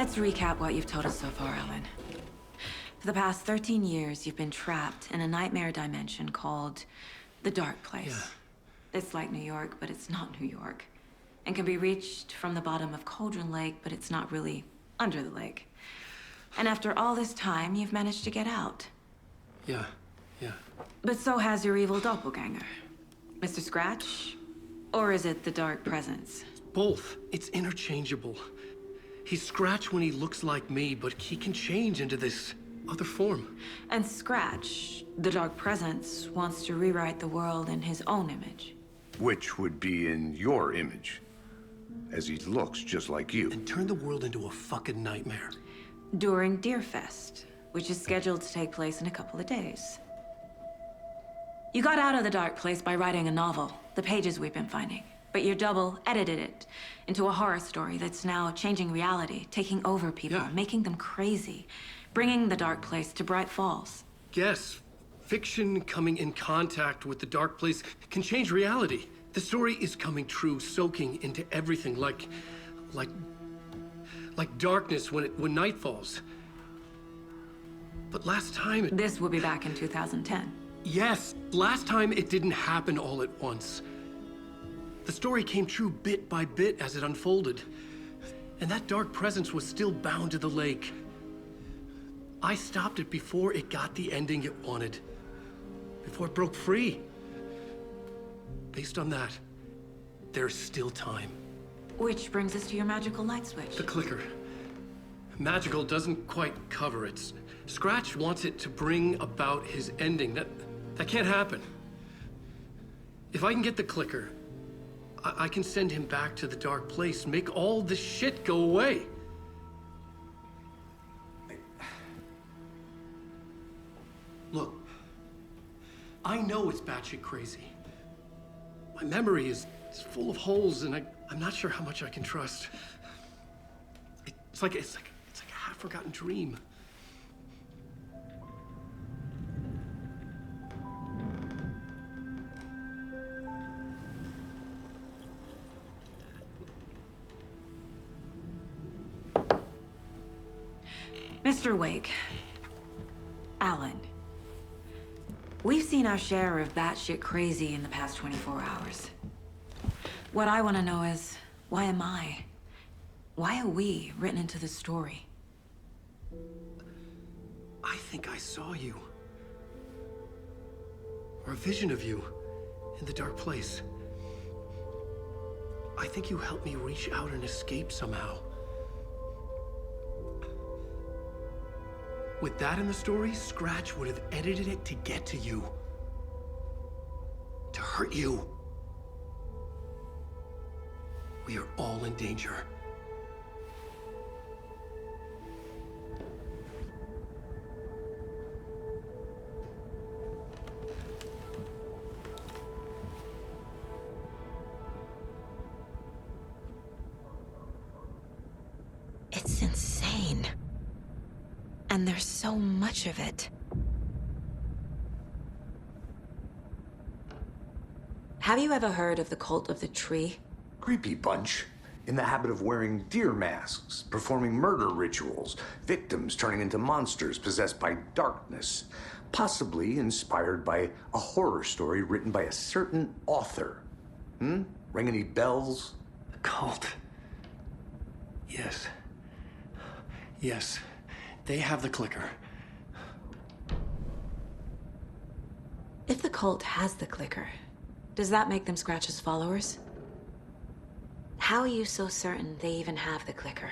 Let's recap what you've told us so far, Alen. For the past 13 years, you've been trapped in a nightmare dimension called the Dark Place. Yeah. It's like New York, but it's not New York. And can be reached from the bottom of Cauldron Lake, but it's not really under the lake. And after all this time, you've managed to get out. Yeah. But so has your evil doppelganger. Mr. Scratch? Or is it the Dark Presence? Both. It's interchangeable. He's Scratch when he looks like me, but he can change into this other form. And Scratch, the Dark Presence, wants to rewrite the world in his own image. Which would be in your image, as he looks just like you. And turn the world into a fucking nightmare. During Deerfest, which is scheduled to take place in a couple of days. You got out of the Dark Place by writing a novel, the pages we've been finding. But your double edited it into a horror story that's now changing reality, taking over people, Yeah. making them crazy, bringing the Dark Place to Bright Falls. Yes, fiction coming in contact with the Dark Place can change reality. The story is coming true, soaking into everything like darkness when night falls. But last time This will be back in 2010. Yes, last time it didn't happen all at once. The story came true bit by bit as it unfolded. And that dark presence was still bound to the lake. I stopped it before it got the ending it wanted. Before it broke free. Based on that, there's still time. Which brings us to your magical light switch. The clicker. Magical doesn't quite cover it. Scratch wants it to bring about his ending. That can't happen. If I can get the clicker, I can send him back to the Dark Place, make all this shit go away. Look, I know it's batshit crazy. My memory is full of holes, and I'm not sure how much I can trust. It's like a half-forgotten dream. Mr. Wake, Alen, we've seen our share of batshit crazy in the past 24 hours. What I want to know is, why am I? Why are we written into the story? I think I saw you. Or a vision of you in the Dark Place. I think you helped me reach out and escape somehow. With that in the story, Scratch would have edited it to get to you. To hurt you. We are all in danger. It's insane. And there's so much of it. Have you ever heard of the Cult of the Tree? Creepy bunch. In the habit of wearing deer masks, performing murder rituals, victims turning into monsters possessed by darkness, possibly inspired by a horror story written by a certain author. Ring any bells? The cult. Yes. They have the clicker. If the cult has the clicker, does that make them Scratch's followers? How are you so certain they even have the clicker?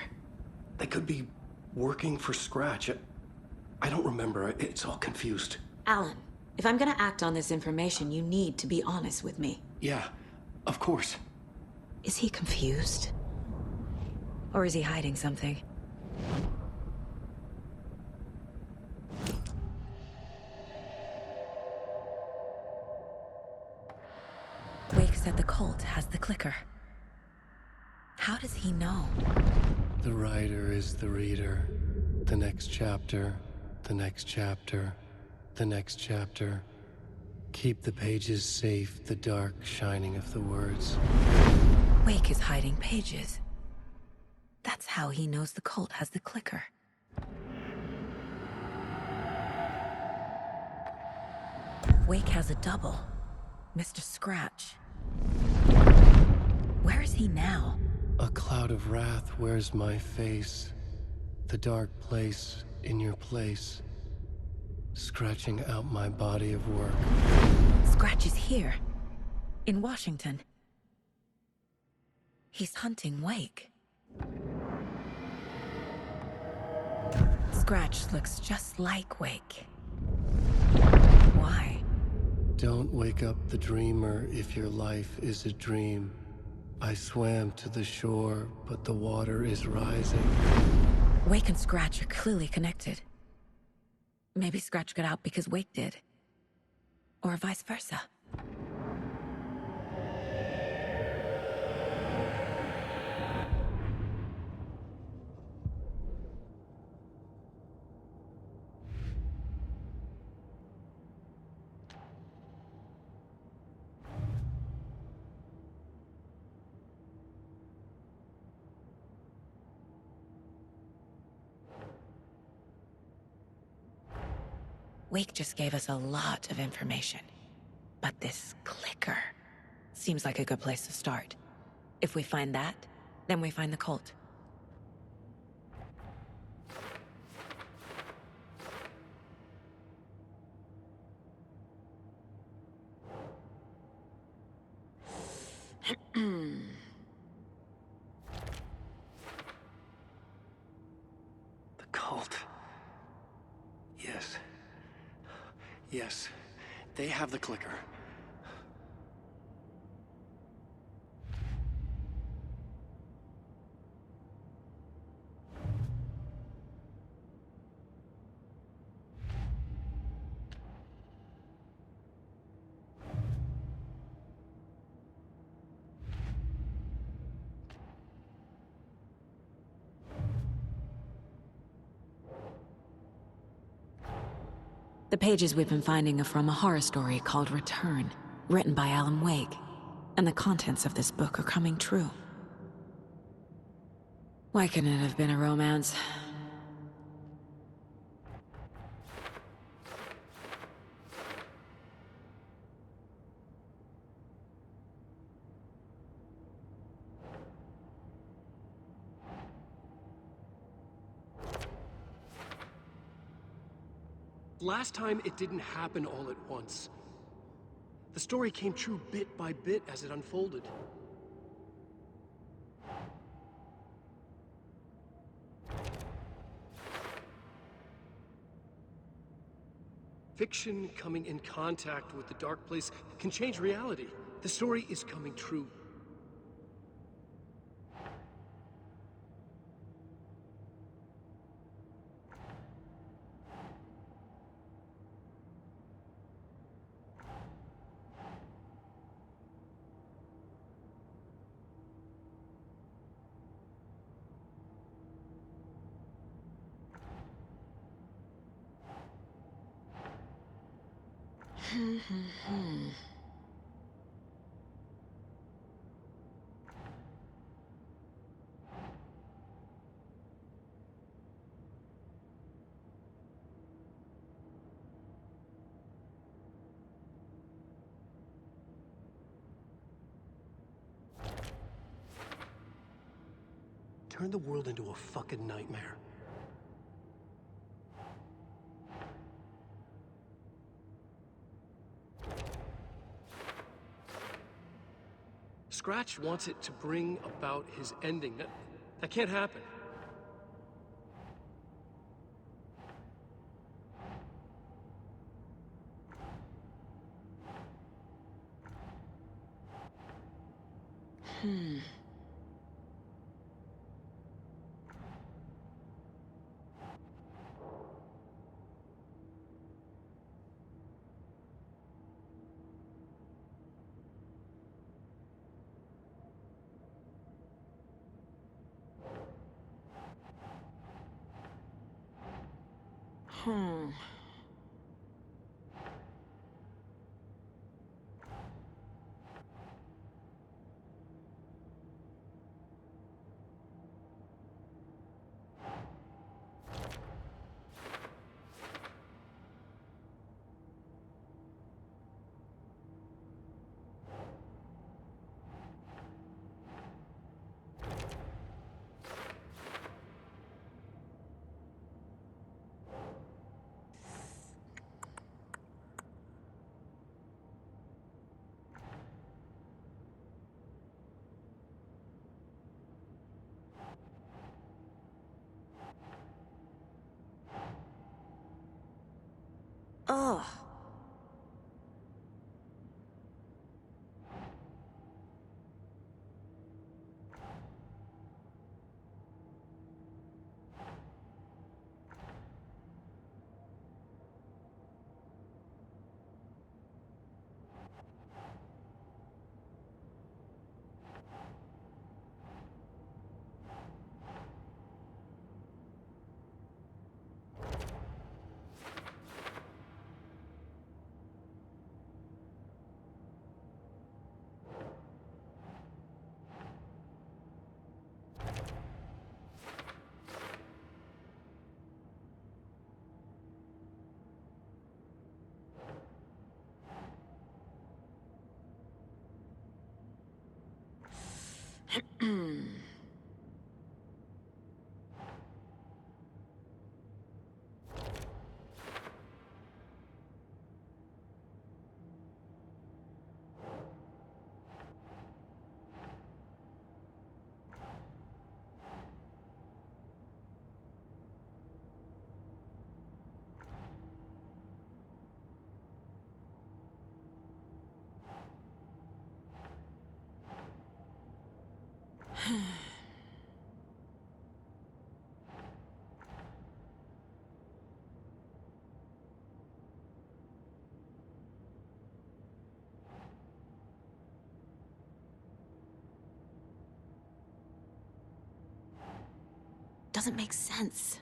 They could be working for Scratch. I don't remember. It's all confused. Alen, if I'm gonna act on this information, you need to be honest with me. Yeah, of course. Is he confused? Or is he hiding something? Wake said the cult has the clicker. How does he know? The writer is the reader. The next chapter, the next chapter, the next chapter. Keep the pages safe, the dark shining of the words. Wake is hiding pages. That's how he knows the cult has the clicker. Wake has a double. Mr. Scratch. Where is he now? A cloud of wrath wears my face. The dark place in your place. Scratching out my body of work. Scratch is here. In Washington. He's hunting Wake. Scratch looks just like Wake. Why? Don't wake up the dreamer if your life is a dream. I swam to the shore, but the water is rising. Wake and Scratch are clearly connected. Maybe Scratch got out because Wake did. Or vice versa. Wake just gave us a lot of information. But this clicker seems like a good place to start. If we find that, then we find the cult. The cult. Yes. Yes. They have the clicker. The pages we've been finding are from a horror story called Return, written by Alan Wake. And the contents of this book are coming true. Why couldn't it have been a romance? Last time, it didn't happen all at once. The story came true bit by bit as it unfolded. Fiction coming in contact with the dark place can change reality. The story is coming true. Turn the world into a fucking nightmare. Scratch wants it to bring about his ending. That can't happen. Ugh. Doesn't make sense.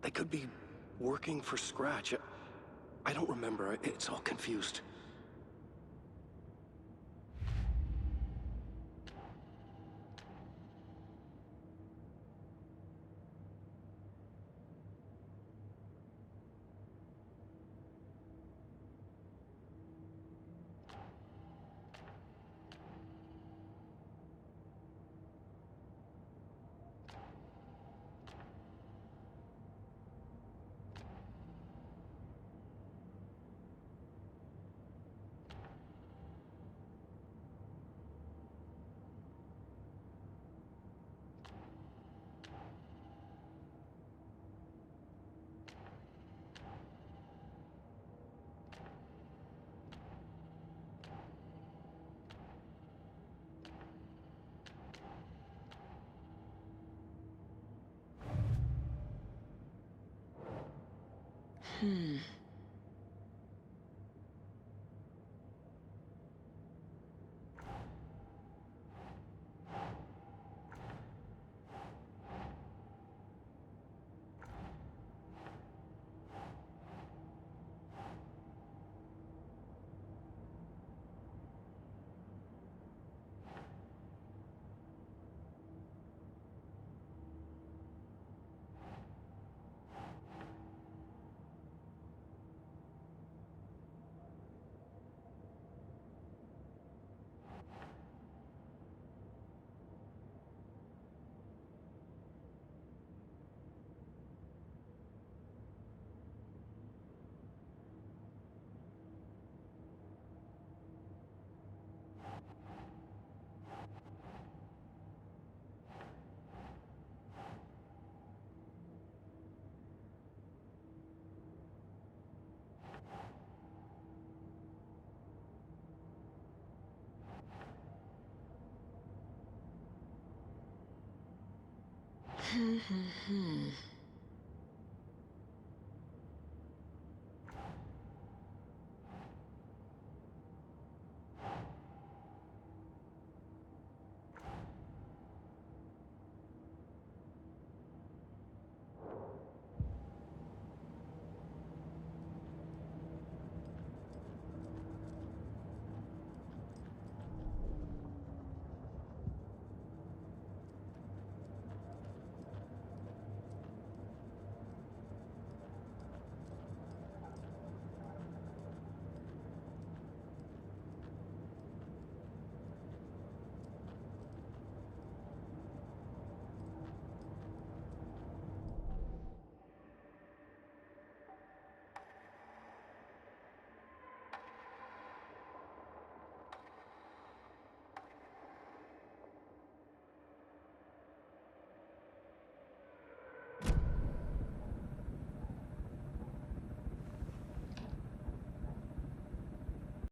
They could be working for Scratch. I don't remember. It's all confused.